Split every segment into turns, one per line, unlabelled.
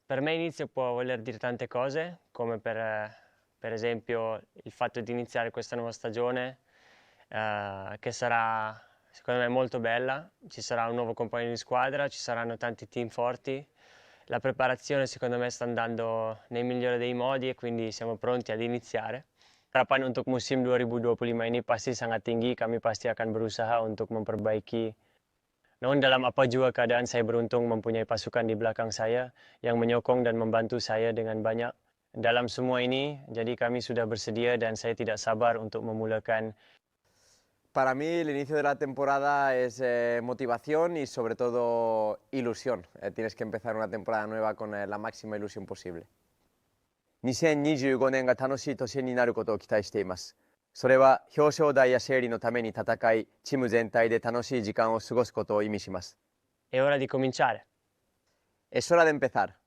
Per me inizio può voler dire tante cose, come per esempio il fatto di iniziare questa nuova stagione, che sarà secondo me molto bella. Ci sarà un nuovo compagno di squadra, ci saranno tanti team forti. La preparazione secondo me sta andando nel migliore dei modi e quindi siamo pronti ad iniziare. Harapan untuk musim 2025 ini pasti sangat tinggi, kami pasti akan berusaha untuk memperbaiki. Namun dalam apa juga keadaan saya beruntung mempunyai pasukan di belakang saya yang menyokong dan membantu saya dengan banyak. Dalam semua ini, jadi kami sudah bersedia dan saya tidak sabar untuk memulakan.
Para mí el inicio de la temporada es motivación y sobre todo ilusión. Tienes que empezar una temporada nueva con la máxima ilusión posible. 2025年が楽しい年になることを期待しています。それは表彰台や勝利のために戦い、チーム全体で楽しい時間を過ごすことを意味します。
È ora di cominciare.
Es hora de empezar.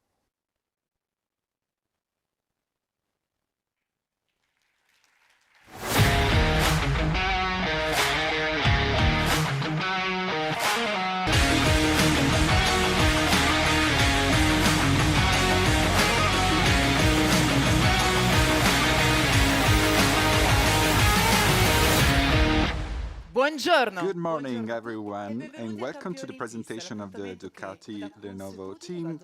Buongiorno.
Good morning, everyone, and welcome to the presentation of the Ducati Lenovo Team,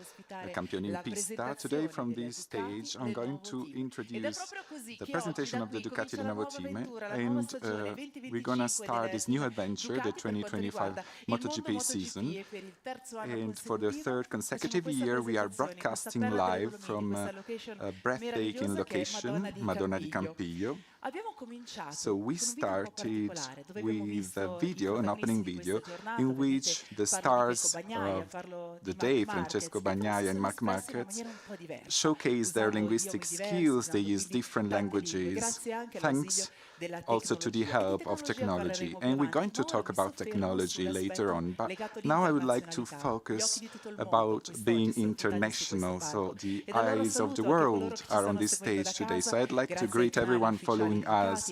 Campioni in Pista. Today, from this stage, I'm going to introduce the presentation of the Ducati Lenovo Team, and we're going to start this new adventure, the 2025 MotoGP season. And for the third consecutive year, we are broadcasting live from a breathtaking location, Madonna di Campiglio. So we started with a video, an opening video, in which the stars of the day, Francesco Bagnaia and Marc Marquez, showcase their linguistic skills. They use different languages, thanks also to the help of technology. And we're going to talk about technology later on, but now I would like to focus about being international. So the eyes of the world are on this stage today. So I'd like to greet everyone following us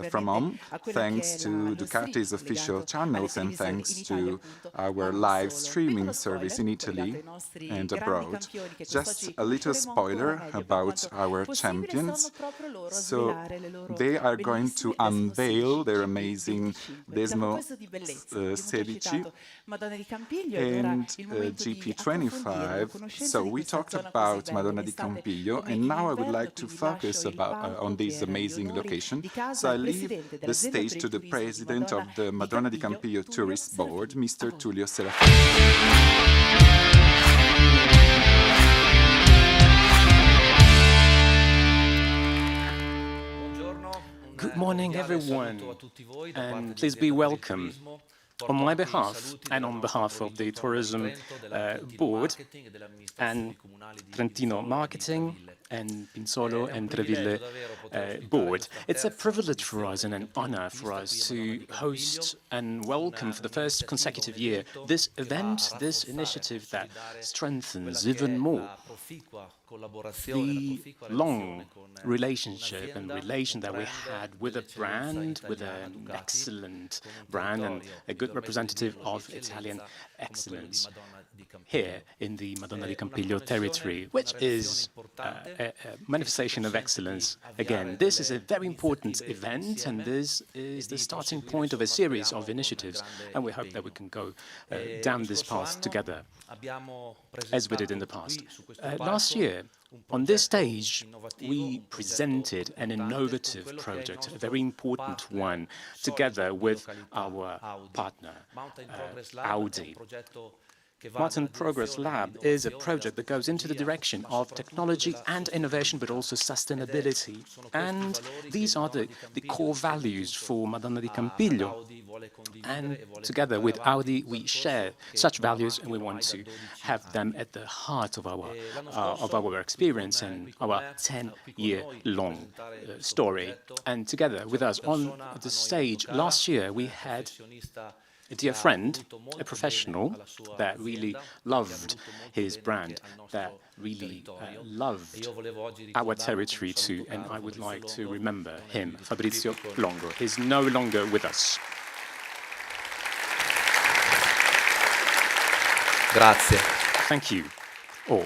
from home, thanks to Ducati's official channels and thanks to our live streaming service in Italy and abroad. Just a little spoiler about our champions. So they are going to unveil their amazing Desmo 16 and GP25. So we talked about Madonna di Campiglio, and now I would like to focus on this amazing location. So I leave the stage to the president of the Madonna di Campiglio Tourist Board, Mr. Tullio Serafini.
Good morning, everyone, and please be welcome. On my behalf and on behalf of the Tourism Board and Trentino Marketing and Pinsolo and Treville Board, it's a privilege for us and an honor for us to host and welcome for the first consecutive year this event, this initiative that strengthens even more the long relationship and relation that we had with a brand, with an excellent brand and a good representative of Italian excellence here in the Madonna di Campiglio territory, which is a manifestation of excellence. Again, this is a very important event, and this is the starting point of a series of initiatives, and we hope that we can go down this path together, as we did in the past. Last year, on this stage, we presented an innovative project, a very important one, together with our partner, Audi. Mountain Progress Lab is a project that goes into the direction of technology and innovation, but also sustainability. And these are the core values for Madonna di Campiglio. And together with Audi, we share such values, and we want to have them at the heart of our experience and our 10-year-long story. And together with us on the stage last year, we had a dear friend, a professional that really loved his brand, that really loved our territory too, and I would like to remember him, Fabrizio Longo. He's no longer with us.
Grazie.
Thank you. all.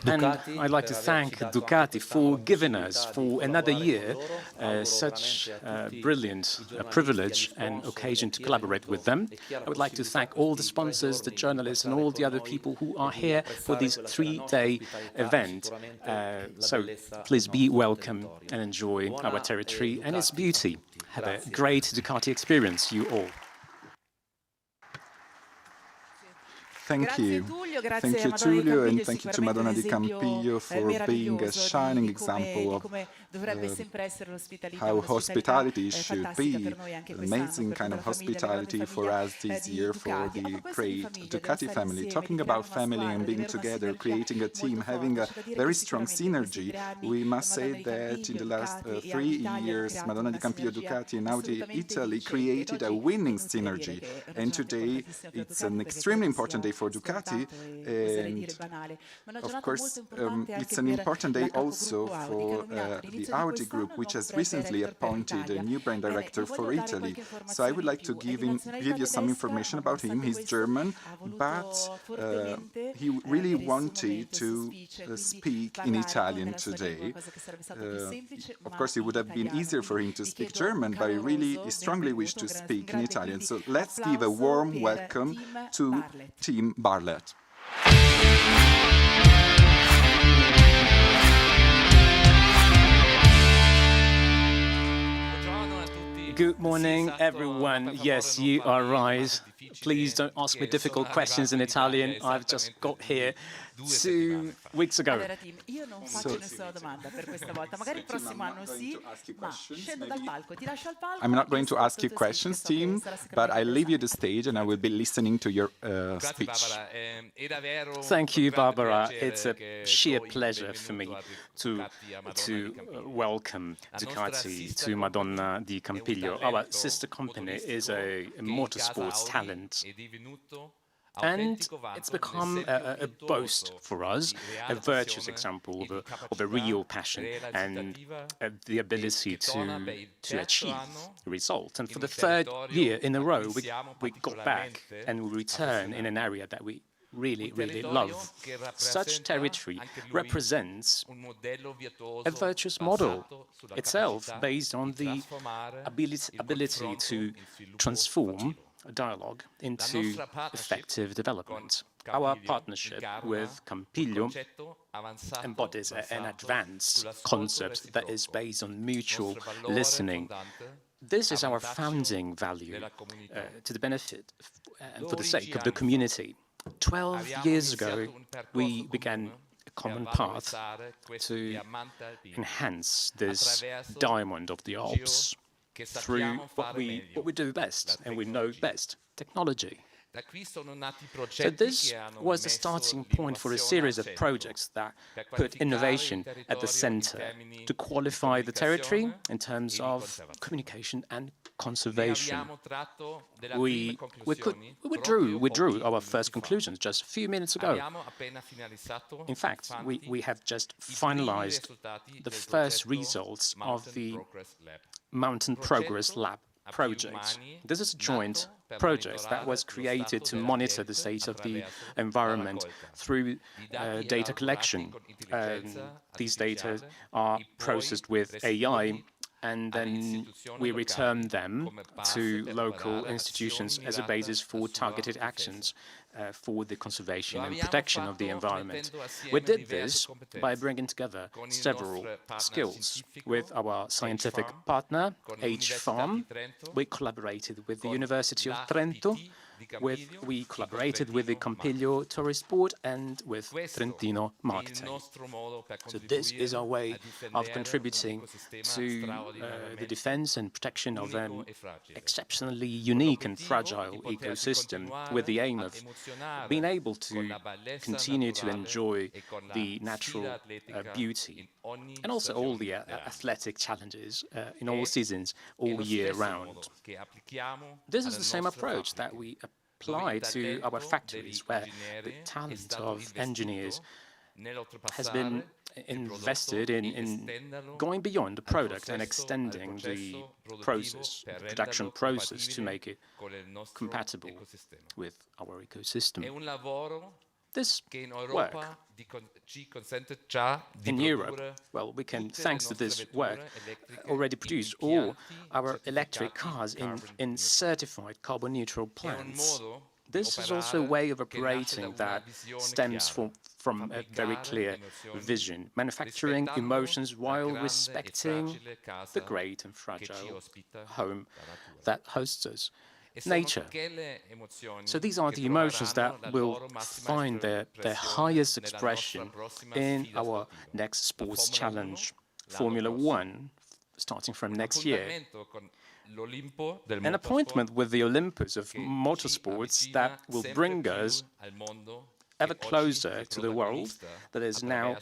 And I'd like to thank Ducati for giving us, for another year, such a brilliant privilege and occasion to collaborate with them. I would like to thank all the sponsors, the journalists, and all the other people who are here for this three-day event. So please be welcome and enjoy our territory and its beauty. Have a great Ducati experience, you all.
Thank you. Thank you, Tullio, and thank you to Madonna di Campiglio for being a shining example of how hospitality should be. Amazing kind of hospitality for us this year, for the great Ducati family. Talking about family and being together, creating a team, having a very strong synergy, we must say that in the last 3 years, Madonna di Campiglio, Ducati, and Audi Italy created a winning synergy. And today, it's an extremely important day for Ducati, and of course it's an important day also for the Audi Group, which has recently appointed a new brand director for Italy. So I would like to give you some information about him. He's German, but he really wanted to speak in Italian today. Of course, it would have been easier for him to speak German, but he really strongly wished to speak in Italian. So let's give a warm welcome to Team Barlett.
Good morning, everyone. Yes, you are right. Please don't ask me difficult questions in Italian. I've just got here 2 weeks ago.
I'm not going to ask you questions, team, but I leave you the stage and I will be listening to your speech.
Thank you, Barbara. It's a sheer pleasure for me to welcome Ducati to Madonna di Campiglio. Our sister company is a motorsports talent. And it's become a boast for us, a virtuous example of a real passion and the ability to achieve results. And for the 3rd year in a row, we got back and we return in an area that we really, really love. Such territory represents a virtuous model itself based on the ability to transform dialogue into effective development. Our partnership with Campiglio embodies an advanced concept that is based on mutual listening. This is our founding value to the benefit and for the sake of the community. 12 years ago, we began a common path to enhance this diamond of the Alps through what we do best and we know best, technology. So this was the starting point for a series of projects that put innovation at the center to qualify the territory in terms of communication and conservation. We drew our first conclusions just a few minutes ago. In fact, we have just finalized the first results of the Mountain Progress Lab project. This is a joint project that was created to monitor the state of the environment through data collection. These data are processed with AI, and then we return them to local institutions as a basis for targeted actions for the conservation and protection of the environment. We did this by bringing together several skills. With our scientific partner, H-Farm, we collaborated with the University of Trento, we collaborated with the Campiglio Tourist Board and with Trentino Marketing. So this is our way of contributing to the defense and protection of an exceptionally unique and fragile ecosystem, with the aim of being able to continue to enjoy the natural beauty and also all the athletic challenges in all seasons, all year round. This is the same approach that we apply to our factories, where the talent of engineers has been invested in going beyond the product and extending the process, the production process, to make it compatible with our ecosystem. this work in Europe, well, we can, thanks to this work, already produce all our electric cars in certified carbon-neutral plants. This is also a way of operating that stems from a very clear vision, manufacturing emotions while respecting the great and fragile home that hosts us, nature. So these are the emotions that will find their highest expression in our next sports challenge, Formula One, starting from next year. An appointment with the Olympus of motorsports that will bring us ever closer to the world that is now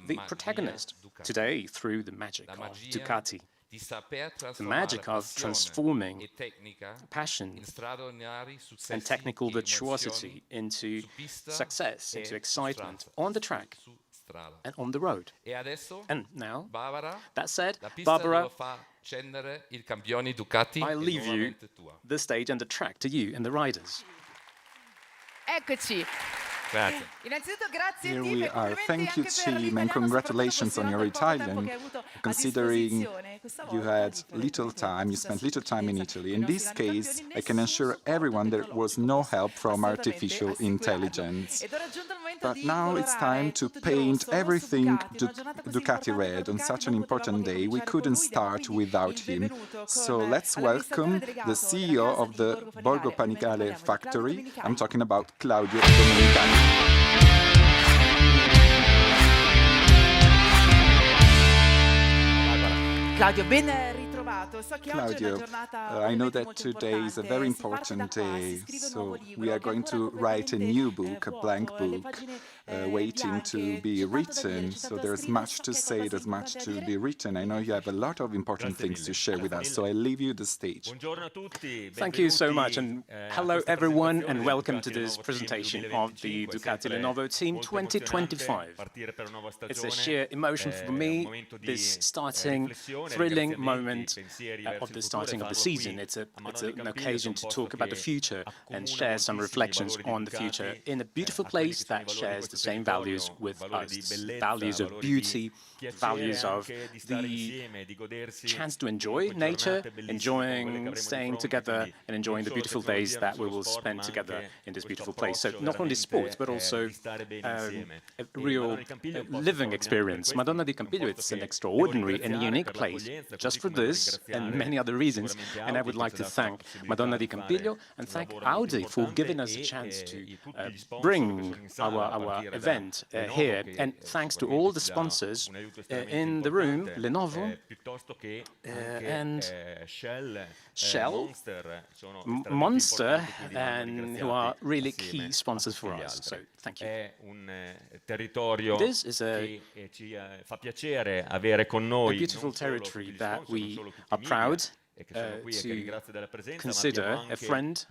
the protagonist today through the magic of Ducati. The magic of transforming passion and technical virtuosity into success, into excitement on the track and on the road. And now, that said, Barbara, I leave you the stage and the track to you and the riders.
Eccoci.
Here we are. Thank you, team, and congratulations on your Italian, considering you had little time, you spent little time in Italy. In this case, I can assure everyone there was no help from artificial intelligence. But now it's time to paint everything Ducati red on such an important day. We couldn't start without him. So let's welcome the CEO of the Borgo Panigale factory. I'm talking about Claudio Domenicali.
Claudio, ben ritrovato. So che oggi è una
Claudio,
giornata
I know that today is a very important day, so we are going to write a new book, a blank book, waiting to be written. So there's much to say, there's much to be written. I know you have a lot of important things to share with us, so I leave you the stage.
Thank you so much, and hello everyone, and welcome to this presentation of the Ducati Lenovo Team 2025. It's a sheer emotion for me, this starting, thrilling moment of the starting of the season. It's an occasion to talk about the future and share some reflections on the future in a beautiful place that shares the same values with us, values of beauty, values of the chance to enjoy nature, enjoying staying together and enjoying the beautiful days that we will spend together in this beautiful place. So not only sports, but also a real living experience. Madonna di Campiglio, it's an extraordinary and unique place just for this and many other reasons. And I would like to thank Madonna di Campiglio and thank Audi for giving us a chance to bring our event here. And thanks to all the sponsors in the room, Lenovo and Shell, Monster, and who are really key sponsors for us. So thank you. This is a beautiful territory that we are proud to consider a friend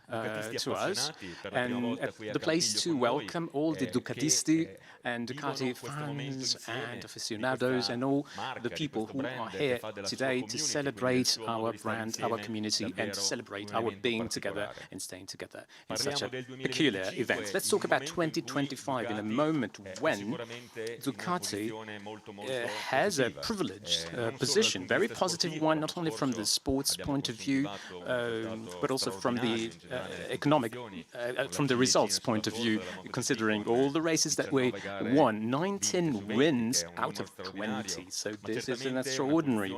to us, and the place to welcome all the Ducatisti and Ducati fans and aficionados and all the people who are here today to celebrate our brand, our community, and to celebrate our being together and staying together in such a peculiar event. Let's talk about 2025 in a moment when Ducati has a privileged position, very positive one, not only from the sports point of view, but also from the economic, from the results point of view, considering all the races that we won, 19 wins out of 20. So this is an extraordinary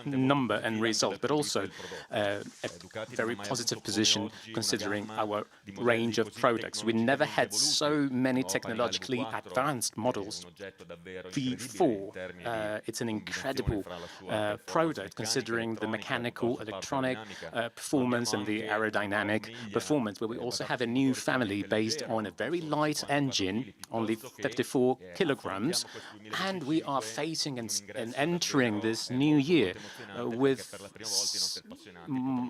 number and result, but also a very positive position considering our range of products. We never had so many technologically advanced models before. It's an incredible product considering the mechanical, electronic performance and the aerodynamic performance, but we also have a new family based on a very light engine, only 54 kilograms, and we are facing and entering this new year with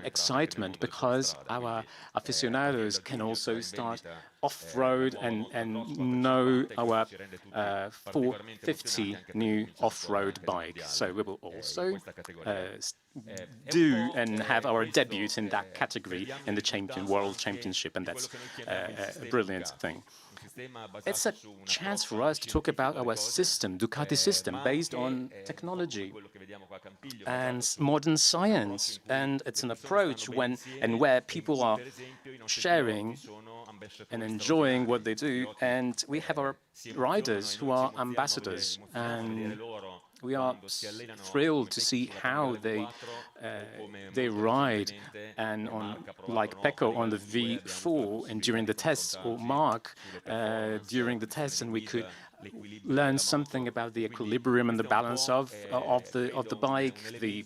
excitement because our aficionados can also start off-road and know our 450 new off-road bike. So we will also do and have our debut in that category in the World Championship, and that's a brilliant thing. It's a chance for us to talk about our system, Ducati system, based on technology and modern science. And it's an approach where people are sharing and enjoying what they do. And we have our riders who are ambassadors. And we are thrilled to see how they ride, and like Pecco on the V4 and during the tests, or Mark during the tests, and we could learn something about the equilibrium and the balance of the bike, the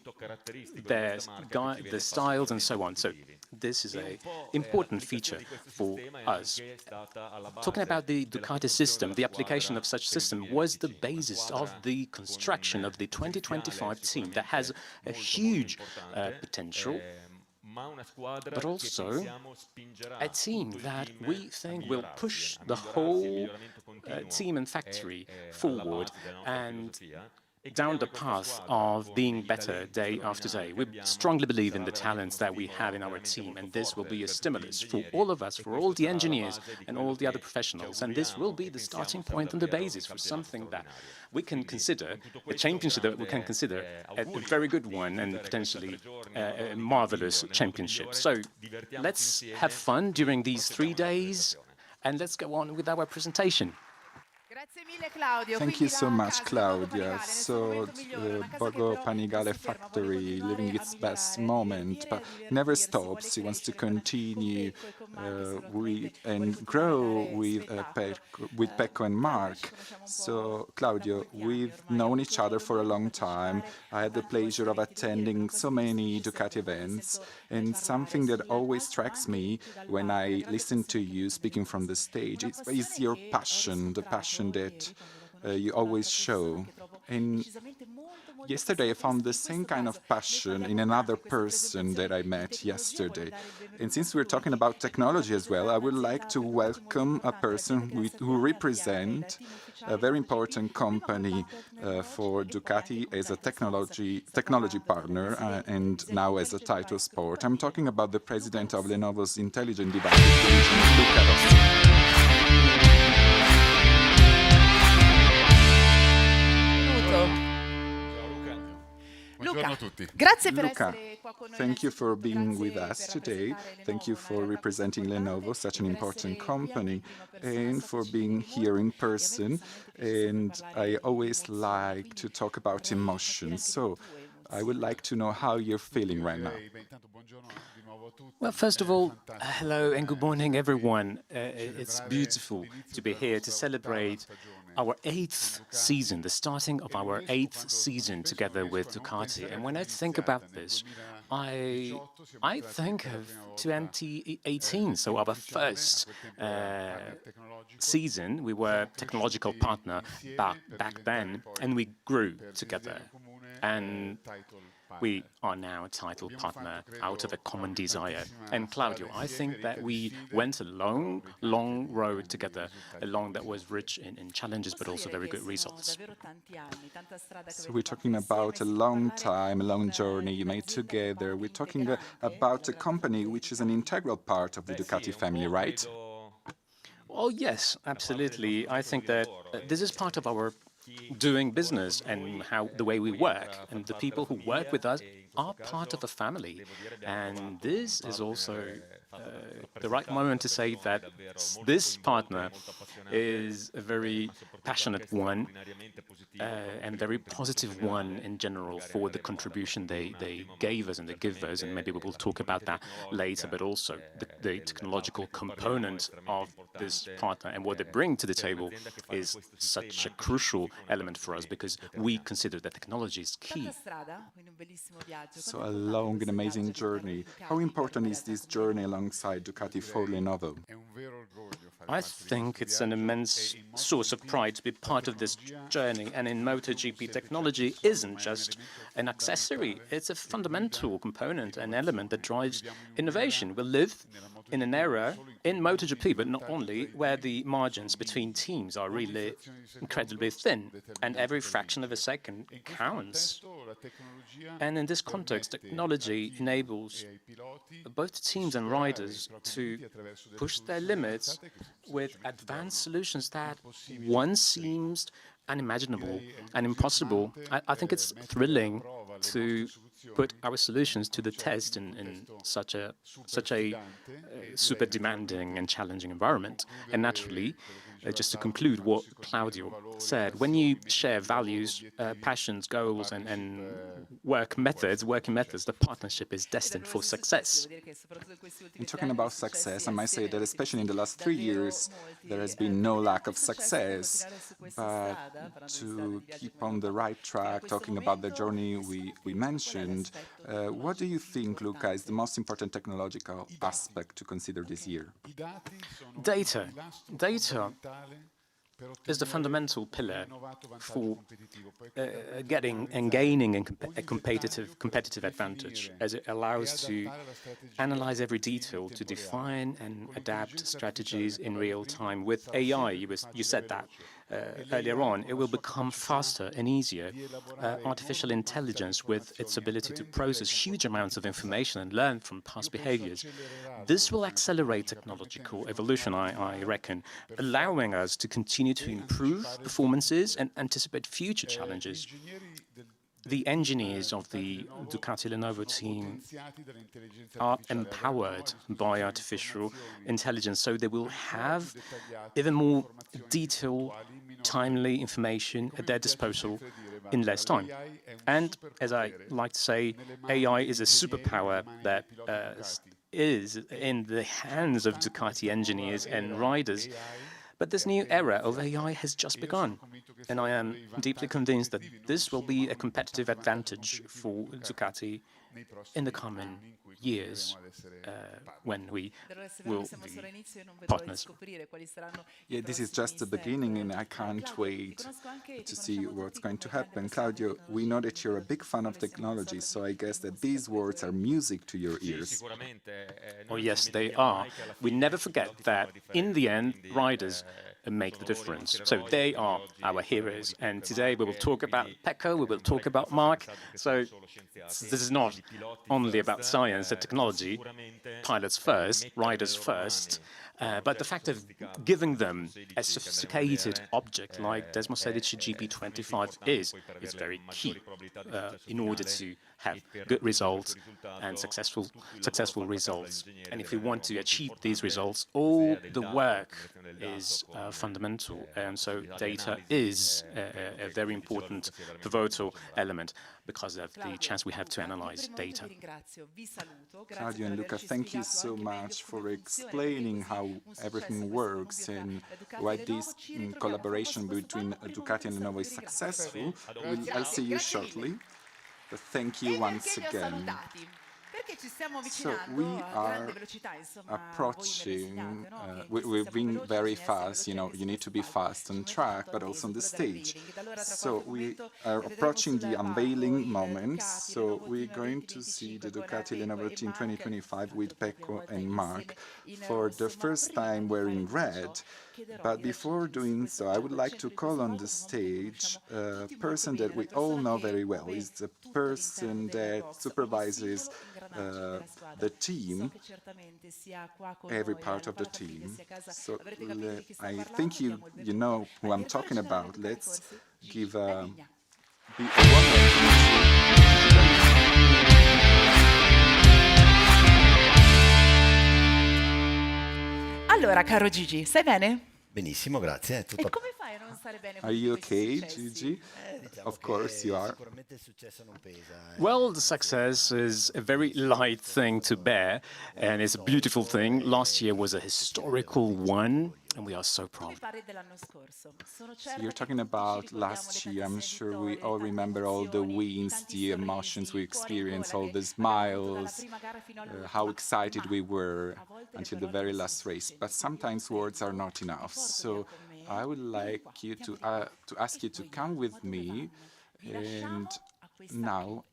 styles, and so on. So this is an important feature for us. Talking about the Ducati system, the application of such system was the basis of the construction of the 2025 team that has a huge potential, but also a team that we think will push the whole team and factory forward and down the path of being better day after day. We strongly believe in the talents that we have in our team, and this will be a stimulus for all of us, for all the engineers and all the other professionals, and this will be the starting point and the basis for something that we can consider, a championship that we can consider a very good one and potentially a marvelous championship. So let's have fun during these 3 days, and let's go on with our presentation.
Thank you so much, Claudia. So Borgo Panigale factory living its best moment, but never stops. He wants to continue and grow with Pecco and Mark. So Claudio, we've known each other for a long time. I had the pleasure of attending so many Ducati events, and something that always strikes me when I listen to you speaking from the stage is your passion, the passion that you always show. And yesterday I found the same kind of passion in another person that I met yesterday. And since we're talking about technology as well, I would like to welcome a person who represents a very important company for Ducati as a technology partner and now as a title sport. I'm talking about the president of Lenovo's Intelligent Devices division, Luca Rossi. Luca, thank you for being with us today. Thank you for representing Lenovo, such an important company, and for being here in person. And I always like to talk about emotions. So I would like to know how you're feeling right now.
Well, first of all, hello and good morning, everyone. It's beautiful to be here to celebrate our 8th season, the starting of our 8th season together with Ducati. And when I think about this, I think of 2018, so our first season. We were technological partner back then, and we grew together. And we are now a title partner out of a common desire. And Claudio, I think that we went a long, long road together, a long that was rich in challenges, but also very good results.
So we're talking about a long time, a long journey made together. We're talking about a company which is an integral part of the Ducati family, right?
Oh, yes, absolutely. I think that this is part of our doing business and the way we work, and the people who work with us are part of a family. And this is also the right moment to say that this partner is a very passionate one and very positive one in general for the contribution they gave us and they give us, and maybe we will talk about that later, but also the technological component of this partner and what they bring to the table is such a crucial element for us because we consider that technology is key.
So a long and amazing journey. How important is this journey alongside Ducati for Lenovo?
I think it's an immense source of pride to be part of this journey, and in MotoGP, technology isn't just an accessory, it's a fundamental component, an element that drives innovation. We live in an era in MotoGP, but not only, where the margins between teams are really incredibly thin, and every fraction of a second counts. And in this context, technology enables both teams and riders to push their limits with advanced solutions that once seemed unimaginable and impossible. I think it's thrilling to put our solutions to the test in such a super demanding and challenging environment. And naturally, just to conclude what Claudio said, when you share values, passions, goals, and working methods, the partnership is destined for success.
In talking about success, I might say that especially in the last 3 years, there has been no lack of success. But to keep on the right track, talking about the journey we mentioned, what do you think, Luca, is the most important technological aspect to consider this year?
Data. Data is the fundamental pillar for getting and gaining a competitive advantage, as it allows to analyze every detail, to define and adapt strategies in real time. With AI, you said that earlier on, it will become faster and easier. Artificial intelligence, with its ability to process huge amounts of information and learn from past behaviors, this will accelerate technological evolution, I reckon, allowing us to continue to improve performances and anticipate future challenges. The engineers of the Ducati Lenovo team are empowered by artificial intelligence, so they will have even more detailed, timely information at their disposal in less time. And as I like to say, AI is a superpower that is in the hands of Ducati engineers and riders. But this new era of AI has just begun, and I am deeply convinced that this will be a competitive advantage for Ducati in the coming years when we will be partners.
Yeah, this is just the beginning, and I can't wait to see what's going to happen. Claudio, we know that you're a big fan of technology, so I guess that these words are music to your ears.
Oh, yes, they are. We never forget that, in the end, riders make the difference. So they are our heroes. And today we will talk about Pecco, we will talk about Mark. So this is not only about science and technology, pilots first, riders first, but the fact of giving them a sophisticated object like Desmo 16 GP25 is very key in order to have good results and successful results. And if we want to achieve these results, all the work is fundamental. And so data is a very important pivotal element because of the chance we have to analyze data.
Claudio and Luca, thank you so much for explaining how everything works and why this collaboration between Ducati and Lenovo is successful. I'll see you shortly. But thank you once again. So we are approaching, we've been very fast, you know, you need to be fast on track, but also on the stage. So we are approaching the unveiling moment, so we're going to see the Ducati Lenovo Team 2025 with Pecco and Mark for the first time wearing red. But before doing so, I would like to call on the stage a person that we all know very well. He's the person that supervises the team, every part of the team. So I think you know who I'm talking about. Let's give a warm welcome.
Allora, caro Gigi, stai bene?
Benissimo, grazie. Tutto
E come fai a non stare bene?
Are you okay, Gigi? Of course you are.
Well, the success is a very light thing to bear, and it's a beautiful thing. Last year was a historical one, and we are so proud.
So you're talking about last year. I'm sure we all remember all the wins, the emotions we experienced, all the smiles, how excited we were until the very last race. But sometimes words are not enough. So I would like you to ask you to come with me, and now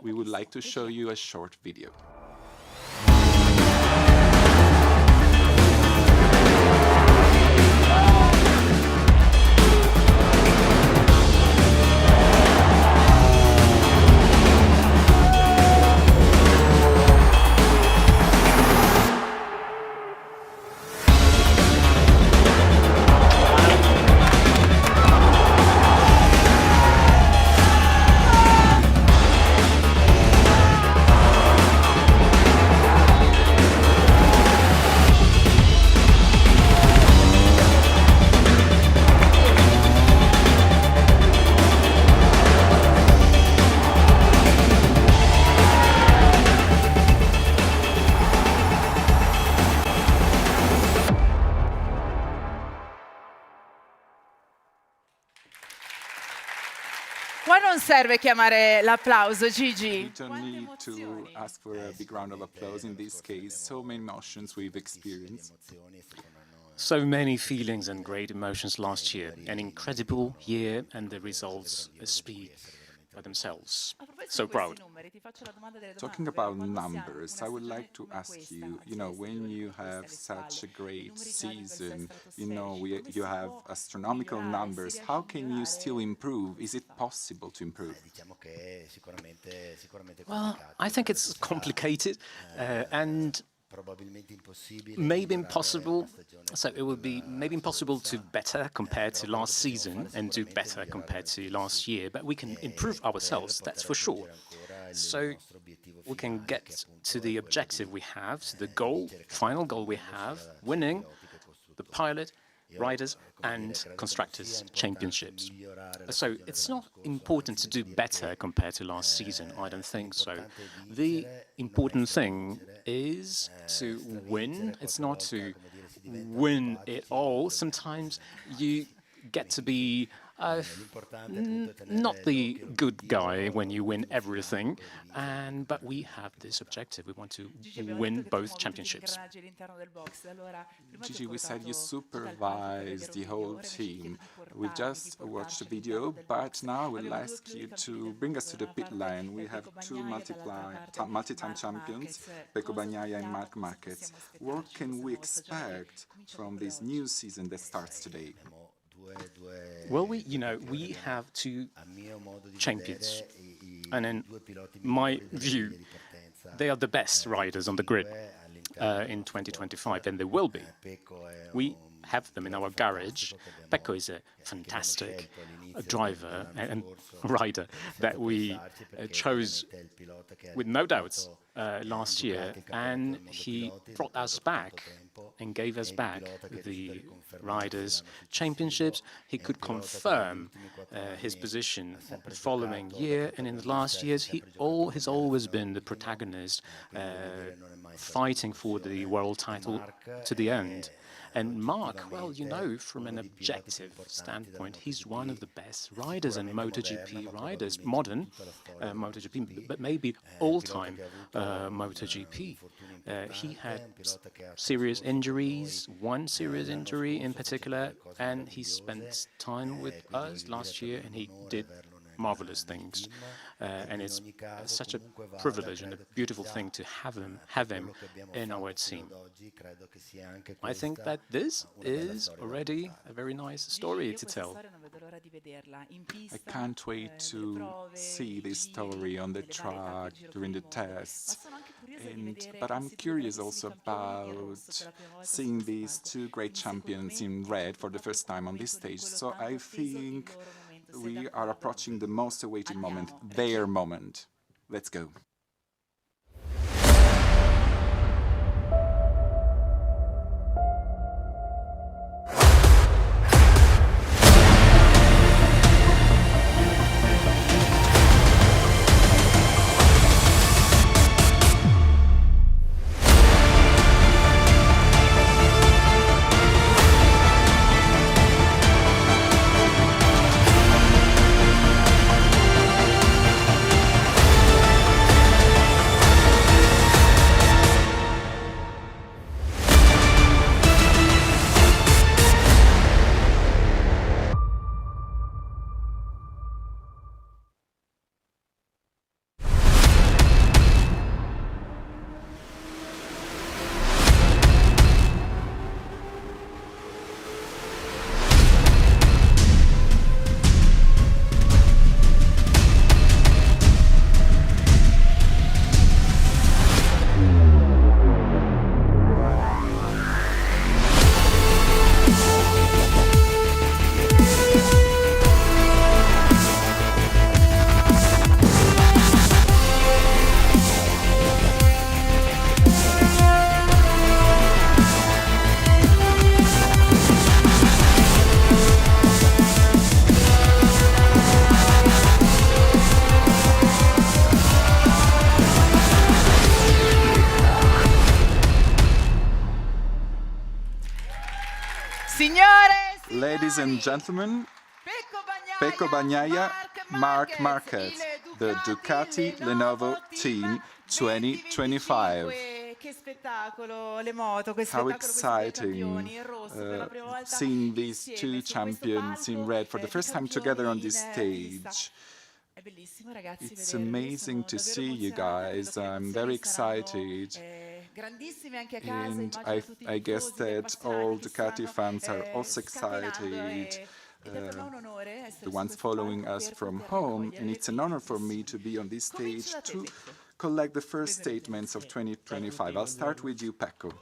we would like to show you a short video.
Qua non serve chiamare l'applauso, Gigi.
We don't need to ask for a big round of applause in this case. So many emotions we've experienced.
So many feelings and great emotions last year. An incredible year, and the results speak by themselves. So proud.
Talking about numbers, I would like to ask you, when you have such a great season, you have astronomical numbers, how can you still improve? Is it possible to improve?
Well, I think it's complicated and maybe impossible. So it would be maybe impossible to better compared to last season and do better compared to last year, but we can improve ourselves, that's for sure. So we can get to the objective we have, to the goal, final goal we have, winning the pilot, riders and constructors championships. So it's not important to do better compared to last season, I don't think so. The important thing is to win. It's not to win it all. Sometimes you get to be not the good guy when you win everything, but we have this objective. We want to win both championships.
Gigi, we said you supervise the whole team. We just watched a video, but now I will ask you to bring us to the pit lane. We have two multi-time champions, Pecco Bagnaia and Marc Marquez. What can we expect from this new season that starts today?
Well, we have two champions, and in my view, they are the best riders on the grid in 2025, and they will be. We have them in our garage. Pecco is a fantastic driver and rider that we chose with no doubts last year, and he brought us back and gave us back the Riders' Championships. He could confirm his position the following year, and in the last years he has always been the protagonist, fighting for the world title to the end. And Marc, well, from an objective standpoint, he's one of the best riders and MotoGP riders, modern MotoGP, but maybe all-time MotoGP. He had serious injuries, one serious injury in particular, and he spent time with us last year, and he did marvelous things. And it's such a privilege and a beautiful thing to have him in our team. I think that this is already a very nice story to tell.
I can't wait to see this story on the track during the tests. But I'm curious also about seeing these two great champions in red for the first time on this stage. So I think we are approaching the most awaited moment, their moment. Let's go.
Signore,
Ladies and gentlemen, Pecco Bagnaia Marc Marquez, the Ducati Lenovo Team 2025. How exciting seeing these two champions in red for the first time together on this stage. It's amazing to see you guys. I'm very excited. And I guess that all Ducati fans are also excited. The ones following us from home, and it's an honor for me to be on this stage to collect the first statements of 2025. I'll start with you, Pecco.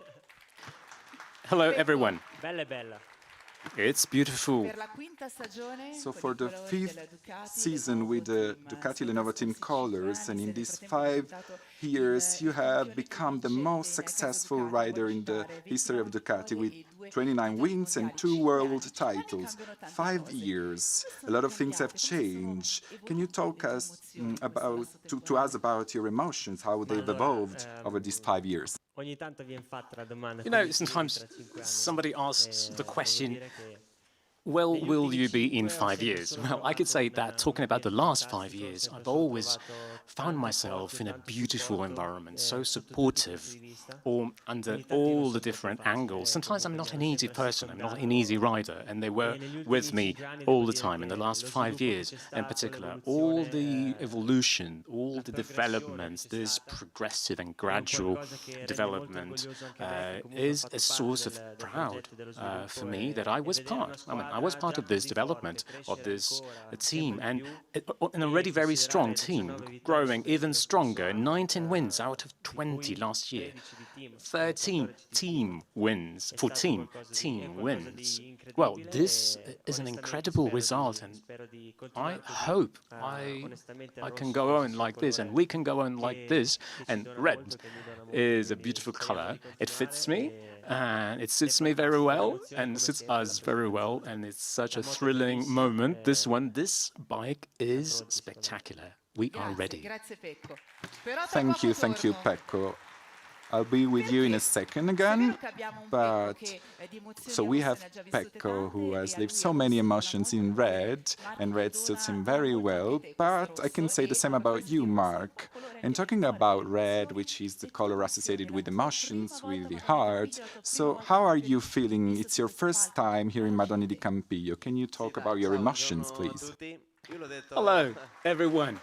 Hello, everyone.
Bella bella.
It's beautiful.
So for the 5th season with the Ducati Lenovo Team colors, and in these 5 years you have become the most successful rider in the history of Ducati with 29 wins and 2 world titles. 5 years. A lot of things have changed. Can you talk to us about your emotions, how they've evolved over these 5 years?
You know, sometimes somebody asks the question, well, will you be in 5 years? Well, I could say that talking about the last 5 years, I've always found myself in a beautiful environment, so supportive, or under all the different angles. Sometimes I'm not an easy person, I'm not an easy rider, and they were with me all the time in the last 5 years. In particular, all the evolution, all the developments, this progressive and gradual development is a source of pride for me that I was part. I was part of this development of this team, and an already very strong team, growing even stronger. 19 wins out of 20 last year, 13 team wins, 14 team wins. Well, this is an incredible result, and I hope I can go on like this, and we can go on like this. And red is a beautiful color. It fits me. And it suits me very well, and suits us very well, and it's such a thrilling moment. This bike is spectacular. We are ready.
Thank you, Pecco. I'll be with you in a second again, but so we have Pecco, who has lived so many emotions in red, and red suits him very well, but I can say the same about you, Marc. And talking about red, which is the color associated with emotions, with the heart, so how are you feeling? It's your first time here in Madonna di Campiglio. Can you talk about your emotions, please?
Hello, everyone.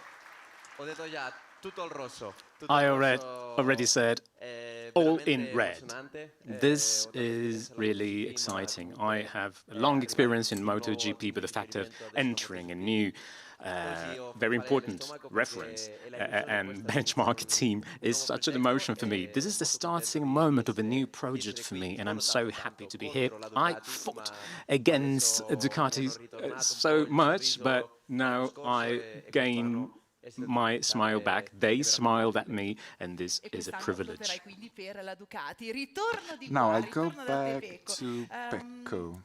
I already said all in red. This is really exciting. I have a long experience in MotoGP, but the fact of entering a new, very important reference and benchmark team is such an emotion for me. This is the starting moment of a new project for me, and I'm so happy to be here. I fought against Ducati so much, but now I gain my smile back. They smiled at me, and this is a privilege.
Now I go back to Pecco.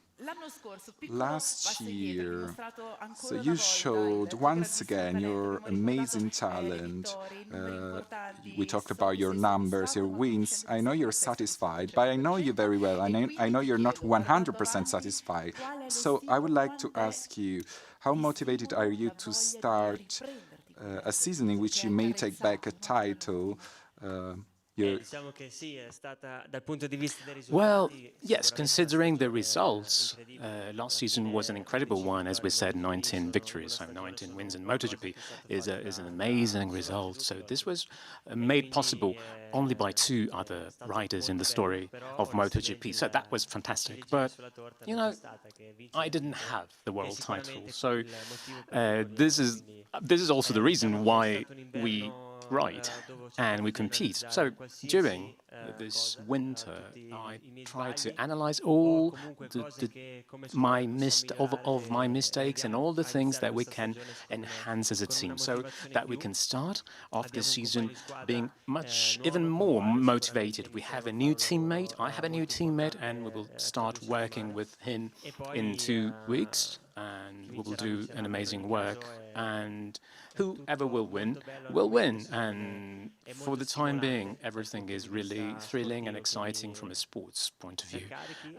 Last year, so you showed once again your amazing talent. We talked about your numbers, your wins. I know you're satisfied, but I know you very well. I know you're not 100% satisfied. So I would like to ask you, how motivated are you to start a season in which you may take back a title?
Well, yes, considering the results, last season was an incredible one, as we said, 19 victories, so 19 wins in MotoGP is an amazing result. So this was made possible only by 2 other riders in the story of MotoGP, so that was fantastic. But, you know, I didn't have the world title, so this is also the reason why we ride and we compete. So during this winter, I tried to analyze all my mistakes and all the things that we can enhance as a team, so that we can start off this season being even more motivated. We have a new teammate, I have a new teammate, and we will start working with him in 2 weeks. and we will do an amazing work, and whoever will win, will win. And for the time being, everything is really thrilling and exciting from a sports point of view.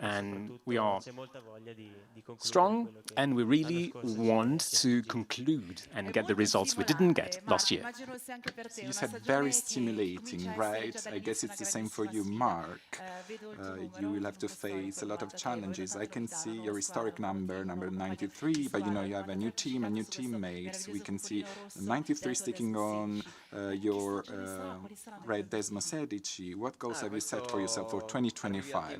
And we are strong, and we really want to conclude and get the results we didn't get last year.
So you said very stimulating, right? I guess it's the same for you, Mark. You will have to face a lot of challenges. I can see your historic number 93, but you know you have a new team and new teammates. We can see 93 sticking on your red Desmo 16. What goals have you set for yourself for 2025?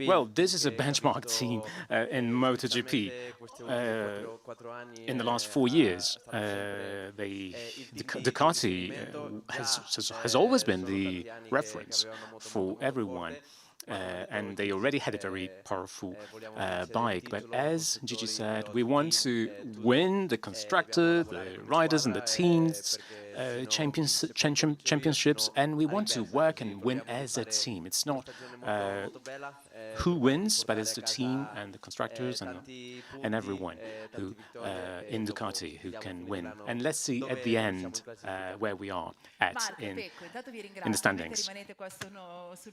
Well, this is a benchmark team in MotoGP. In the last 4 years, Ducati has always been the reference for everyone. And they already had a very powerful bike. But as Gigi said, we want to win the constructor, the riders and the teams, championships, and we want to work and win as a team. It's not who wins, but it's the team and the constructors and everyone who in Ducati who can win. And let's see at the end where we are at in the standings.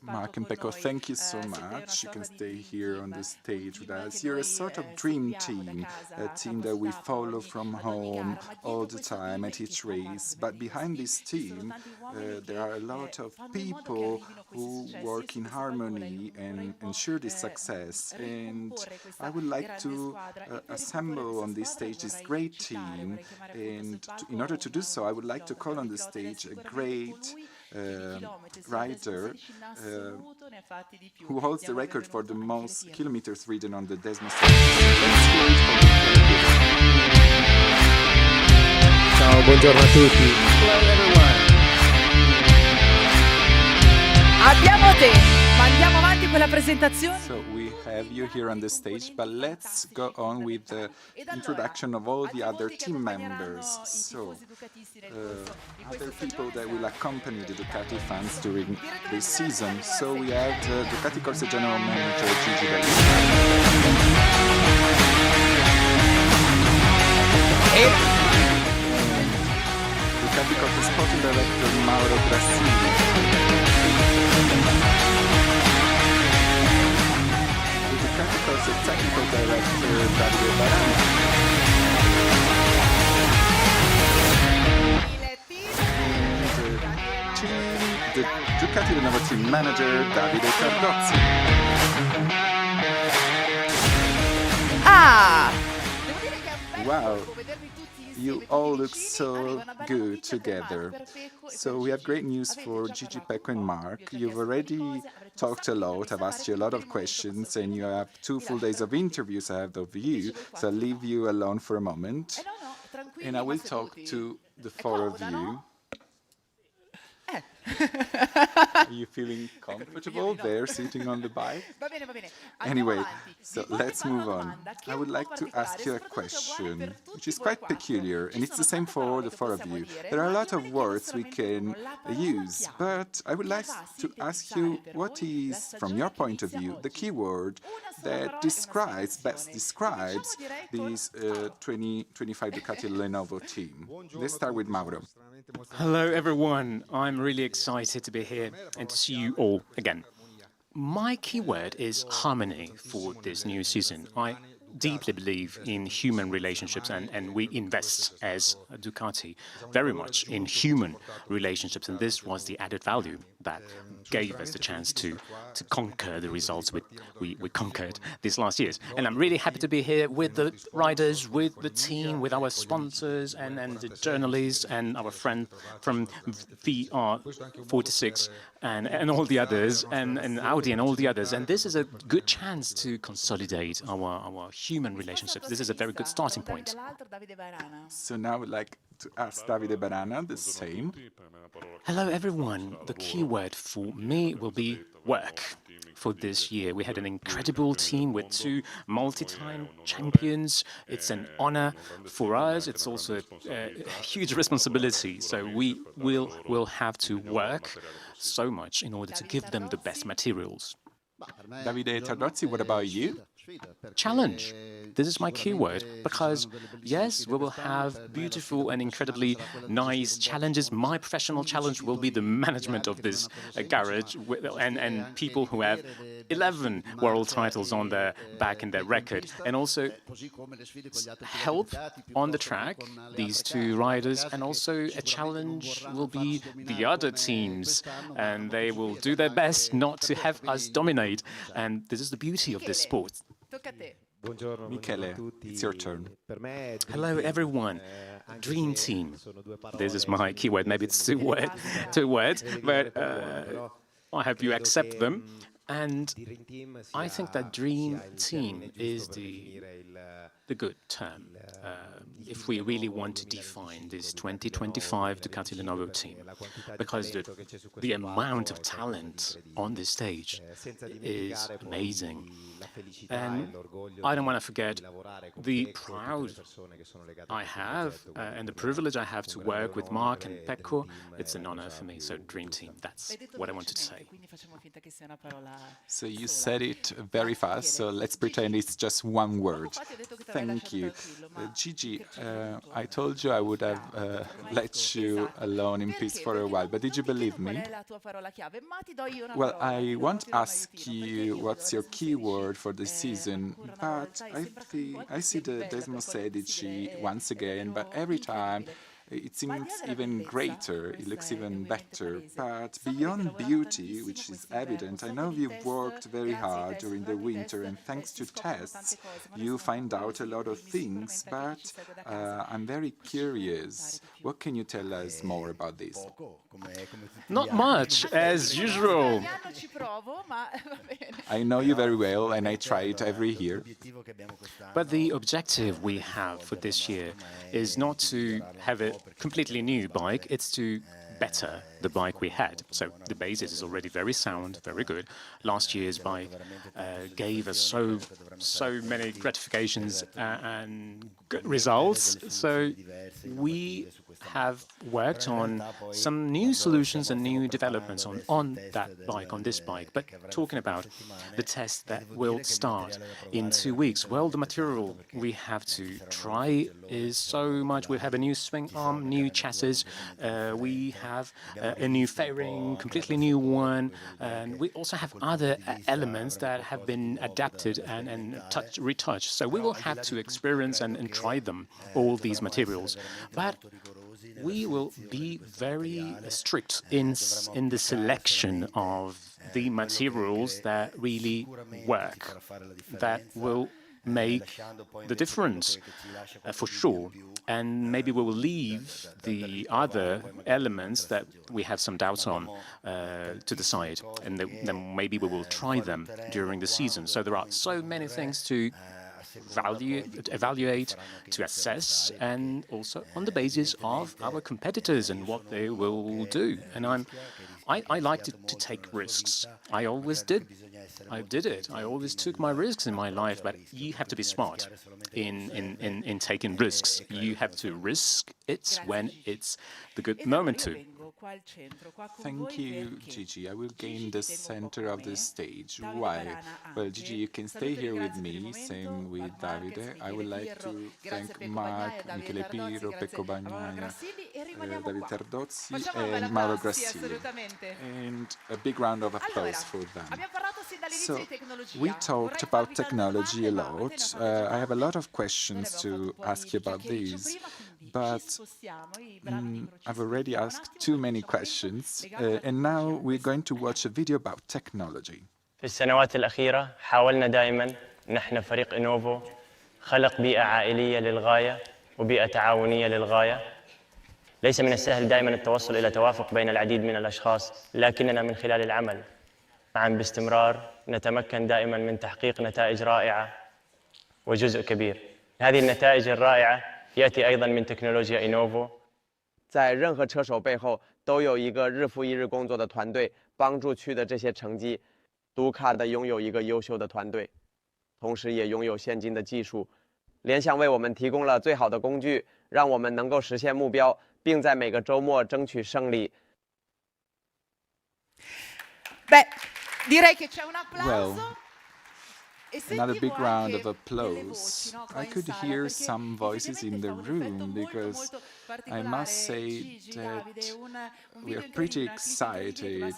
Mark and Pecco, thank you so much. You can stay here on the stage with us. You're a sort of dream team, a team that we follow from home all the time at each race. But behind this team, there are a lot of people who work in harmony and ensure this success. And I would like to assemble on this stage this great team. And in order to do so, I would like to call on the stage a great rider who holds the record for the most kilometers ridden on the Desmo 16.
Ciao, buongiorno a tutti.
Hello everyone.
Abbiamo tempo, andiamo avanti con la presentazione.
So we have you here on the stage, but let's go on with the introduction of all the other team members. So, other people that will accompany the Ducati fans during this season. So we have the Ducati Corse General Manager Gigi Ducati Corse Sporting Director Mauro Grassini. Ducati Corse Technical Director Davide Barana. The Ducati Lenovo Team Manager Davide Cardozzi. Wow, you all look so good together. So we have great news for Gigi, Pecco and Mark. You've already talked a lot, I've asked you a lot of questions, and you have 2 full days of interviews ahead of you, so I'll leave you alone for a moment. And I will talk to the 4 of you. Are you feeling comfortable there, sitting on the bike? Anyway, so let's move on. I would like to ask you a question, which is quite peculiar, and it's the same for the 4 of you. There are a lot of words we can use, but I would like to ask you what is, from your point of view, the key word that best describes this 2025 Ducati Lenovo team. Let's start with Mauro.
Hello everyone, I'm really excited to be here and to see you all again. My keyword is harmony for this new season. I deeply believe in human relationships, and we invest as Ducati very much in human relationships, and this was the added value that gave us the chance to conquer the results we conquered these last years. And I'm really happy to be here with the riders, with the team, with our sponsors and the journalists and our friend from VR46 and all the others, and Audi and all the others. And this is a good chance to consolidate our human relationships. This is a very good starting point.
So now I would like to ask Davide Barana the same.
Hello everyone. The keyword for me will be work. For this year, we had an incredible team with 2 multi-time champions. It's an honor for us. It's also a huge responsibility. So we will have to work so much in order to give them the best materials.
Davide Cardozzi, what about you?
challenge. This is my keyword, because yes, we will have beautiful and incredibly nice challenges. My professional challenge will be the management of this garage and people who have 11 world titles on their back in their record, and also help on the track these two riders. And also a challenge will be the other teams, and they will do their best not to have us dominate. And this is the beauty of this sport.
Michele, it's your turn.
Hello, everyone. Dream team. This is my keyword. Maybe it's two words, but I hope you accept them. And I think that dream team is the good term if we really want to define this 2025 Ducati Lenovo team, because the amount of talent on this stage is amazing. And I don't want to forget the pride I have and the privilege I have to work with Mark and Pecco. It's an honor for me. So dream team, that's what I wanted to say.
So you said it very fast, so let's pretend it's just one word. Thank you. Gigi, I told you I would have let you alone in peace for a while, but did you believe me? Well, I won't ask you what's your keyword for the season, but I see the Desmo Sedici once again, but every time it seems even greater, it looks even better. But beyond beauty, which is evident, I know you've worked very hard during the winter, and thanks to tests, you find out a lot of things, but I'm very curious. What can you tell us more about this?
Not much, as usual.
I know you very well, and I try it every year.
But the objective we have for this year is not to have a completely new bike, it's to better the bike we had. So the basis is already very sound, very good. Last year's bike gave us so many gratifications and good results. So we have worked on some new solutions and new developments on that bike, on this bike. But talking about the test that will start in 2 weeks, well, the material we have to try is so much. We have a new swing arm, new chassis, we have a new fairing, completely new one, and we also have other elements that have been adapted and retouched. So we will have to experience and try them, all these materials. But we will be very strict in the selection of the materials that really work, that will make the difference for sure. And maybe we will leave the other elements that we have some doubts on to the side, and then maybe we will try them during the season. So there are so many things to evaluate, to assess, and also on the basis of our competitors and what they will do. And I like to take risks. I always did. I did it. I always took my risks in my life, but you have to be smart in taking risks. You have to risk it when it's the good moment to.
Thank you, Gigi. I will gain the center of the stage. Why? Well, Gigi, you can stay here with me, same with Davide. I would like to thank Mark, Michele Piro, Pecco Bagnaia, Davide Tardozzi, and Mauro Grassili. And a big round of applause for them. So, we talked about technology a lot. I have a lot of questions to ask you about these, but I've already asked too many questions, and now we're going to watch a video about technology.
في السنوات الأخيرة حاولنا دائما نحن فريق إنوفو خلق بيئة عائلية للغاية وبيئة تعاونية للغاية. ليس من السهل دائما التوصل إلى توافق بين العديد من الأشخاص، لكننا من خلال العمل معا باستمرار نتمكن دائما من تحقيق نتائج رائعة وجزء كبير. هذه النتائج الرائعة يأتي أيضا من تكنولوجيا إنوفو.
在任何车手背后都有一个日复一日工作的团队，帮助取得这些成绩。Ducati拥有一个优秀的团队，同时也拥有先进的技术。联想为我们提供了最好的工具，让我们能够实现目标，并在每个周末争取胜利。
Beh, direi che c'è un applauso.
Well, Another big round of applause. I could hear some voices in the room because I must say that we are pretty excited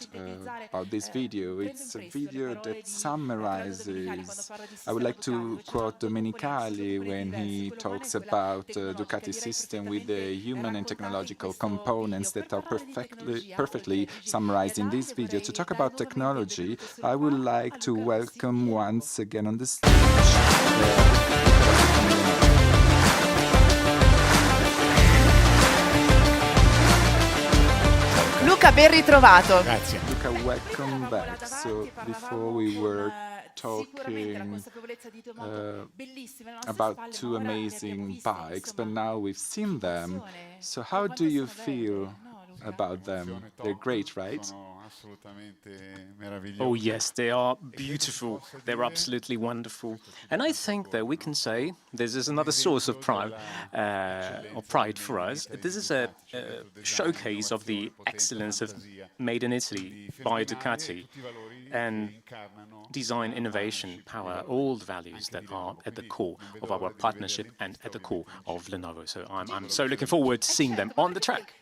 about this video. It's a video that summarizes. I would like to quote Domenicali when he talks about Ducati system with the human and technological components that are perfectly summarized in this video. To talk about technology, I would like to welcome once again on the stage
Luca, ben ritrovato.
Grazie.
Luca, welcome back. So before we were talking about two amazing bikes, but now we've seen them. So how do you feel about them? They're great, right?
Oh yes, they are beautiful. They're absolutely wonderful. And I think that we can say this is another source of pride for us. This is a showcase of the excellence of made in Italy by Ducati, and design, innovation, power, all the values that are at the core of our partnership and at the core of Lenovo. So I'm so looking forward to seeing them on the track.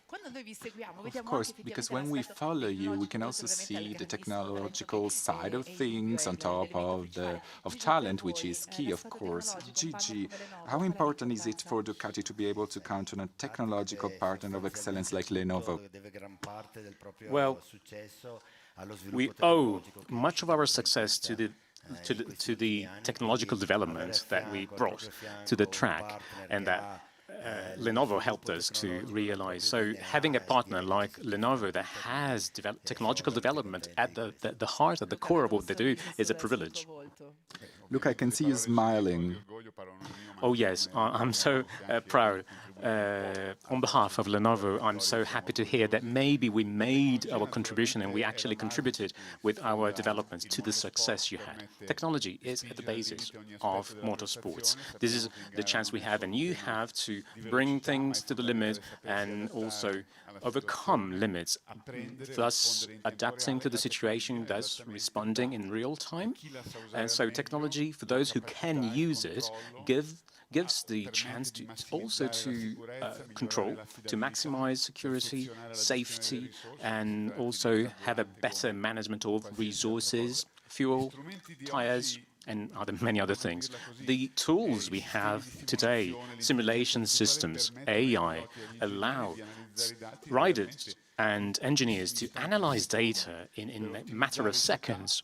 Of course, because when we follow you, we can also see the technological side of things on top of talent, which is key, of course. Gigi, how important is it for Ducati to be able to count on a technological partner of excellence like Lenovo?
Well, we owe much of our success to the technological development that we brought to the track, and that Lenovo helped us to realize. So having a partner like Lenovo that has technological development at the heart, at the core of what they do, is a privilege.
Look, I can see you smiling.
Oh yes, I'm so proud. On behalf of Lenovo, I'm so happy to hear that maybe we made our contribution and we actually contributed with our developments to the success you had. Technology is at the basis of motorsports. This is the chance we have, and you have to bring things to the limit and also overcome limits, thus adapting to the situation, thus responding in real time. And so technology, for those who can use it, gives the chance to also to control, to maximize security, safety, and also have a better management of resources, fuel, tires, and many other things. The tools we have today, simulation systems, AI, allow riders and engineers to analyze data in a matter of seconds,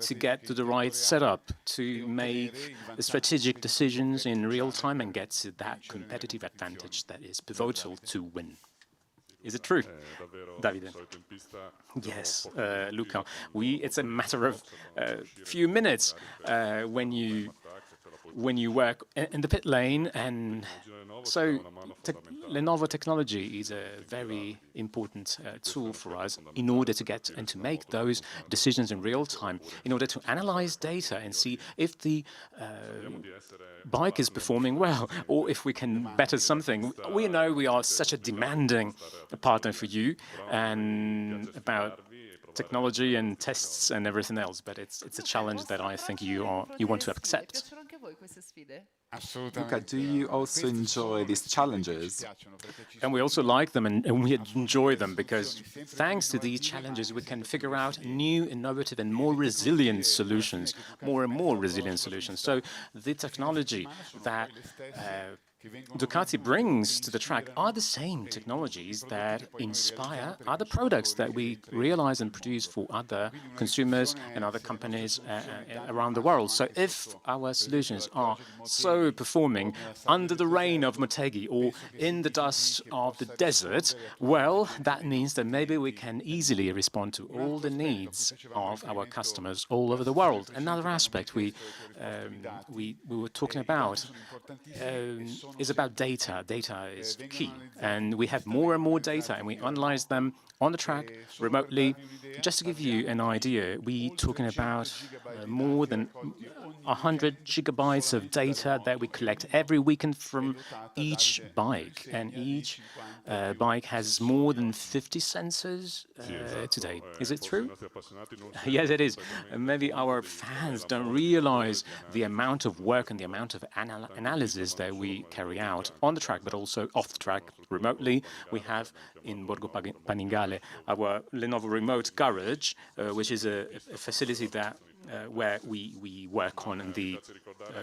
to get to the right setup, to make strategic decisions in real time and get to that competitive advantage that is pivotal to win. Is it true, Davide? Yes, Luca. It's a matter of few minutes when you work in the pit lane, and so Lenovo technology is a very important tool for us in order to get and to make those decisions in real time, in order to analyze data and see if the bike is performing well, or if we can better something. We know we are such a demanding partner for you, and about technology and tests and everything else, but it's a challenge that I think you want to accept.
Luca, do you also enjoy these challenges?
And we also like them, and we enjoy them, because thanks to these challenges we can figure out new, innovative and more resilient solutions, more and more resilient solutions. So the technology that Ducati brings to the track are the same technologies that inspire other products that we realize and produce for other consumers and other companies around the world. So if our solutions are so performing under the rain of Motegi or in the dust of the desert, well, that means that maybe we can easily respond to all the needs of our customers all over the world. Another aspect we were talking about, is about data. Data is key, and we have more and more data, and we analyze them on the track, remotely. Just to give you an idea, we're talking about more than 100 gigabytes of data that we collect every weekend from each bike, and each bike has more than 50 sensors today. Is it true? Yes, it is. Maybe our fans don't realize the amount of work and the amount of analysis that we carry out on the track, but also off the track, remotely. We have in Borgo Panigale our Lenovo Remote Garage, which is a facility that where we work on the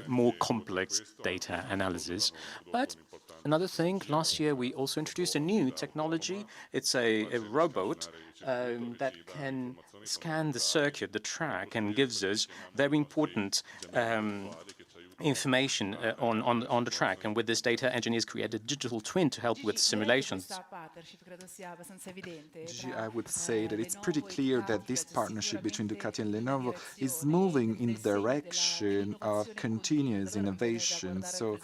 more complex data analysis. But another thing, last year we also introduced a new technology. It's a robot that can scan the circuit, the track, and gives us very important information on the track. And with this data, engineers created a digital twin to help with simulations.
I would say that it's pretty clear that this partnership between Ducati and Lenovo is moving in the direction of continuous innovation. So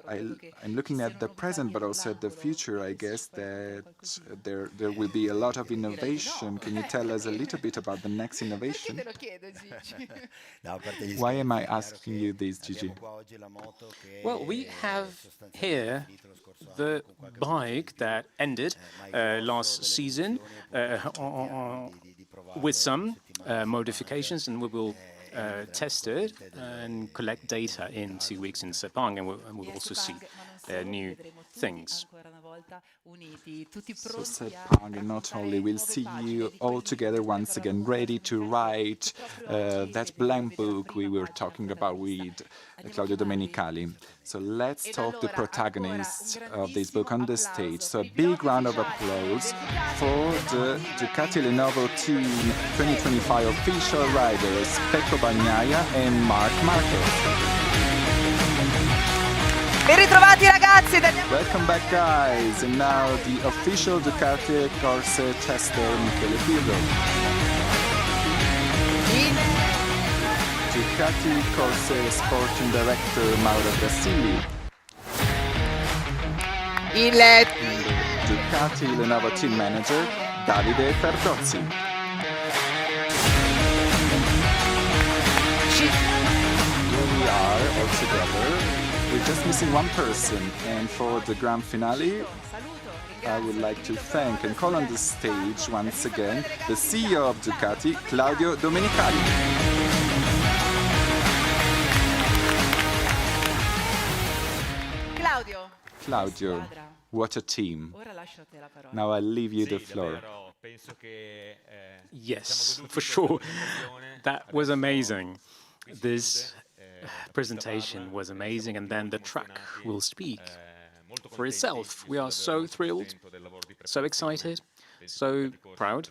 I'm looking at the present, but also at the future. I guess that there will be a lot of innovation. Can you tell us a little bit about the next innovation? Why am I asking you this, Gigi?
Well, we have here the bike that ended last season with some modifications, and we will test it and collect data in 2 weeks in Sepang, and we'll also see new things.
So Sepang, not only we'll see you all together once again, ready to write that blank book we were talking about with Claudio Domenicali. So let's talk the protagonists of this book on the stage. So a big round of applause for the Ducati Lenovo Team 2025 official riders, Pecco Bagnaia and Marc Marquez.
Ben ritrovati ragazzi!
Welcome back, guys. And now the official Ducati Corse tester, Michele Pirro. Ducati Corse Sporting Director, Mauro Brasili. Ducati Lenovo Team Manager, Davide Ferdozzi. Here we are all together. We're just missing one person, and for the grand finale, I would like to thank and call on the stage once again the CEO of Ducati, Claudio Domenicali. Claudio, what a team. Now I leave you the floor.
Yes, for sure. That was amazing. This presentation was amazing, and then the track will speak for itself. We are so thrilled, so excited, so proud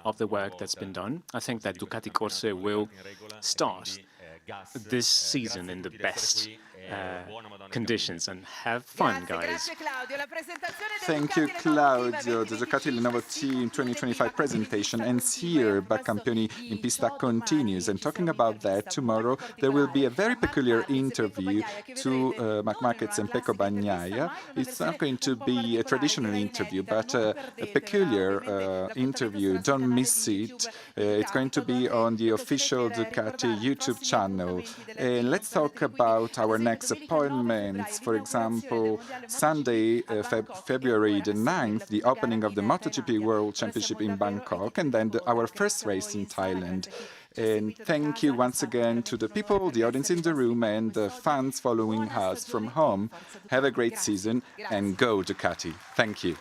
of the work that's been done. I think that Ducati Corse will start this season in the best conditions, and have fun, guys.
Thank you, Claudio. The Ducati Lenovo Team 2025 presentation ends here, but Campioni in Pista continues. And talking about that, tomorrow there will be a very peculiar interview to Marc Marquez and Pecco Bagnaia. It's not going to be a traditional interview, but a peculiar interview. Don't miss it. It's going to be on the official Ducati YouTube channel. And let's talk about our next appointments. For example, Sunday, February the 9th, the opening of the MotoGP World Championship in Bangkok, and then our first race in Thailand. And thank you once again to the people, the audience in the room, and the fans following us from home. Have a great season, and go Ducati. Thank you.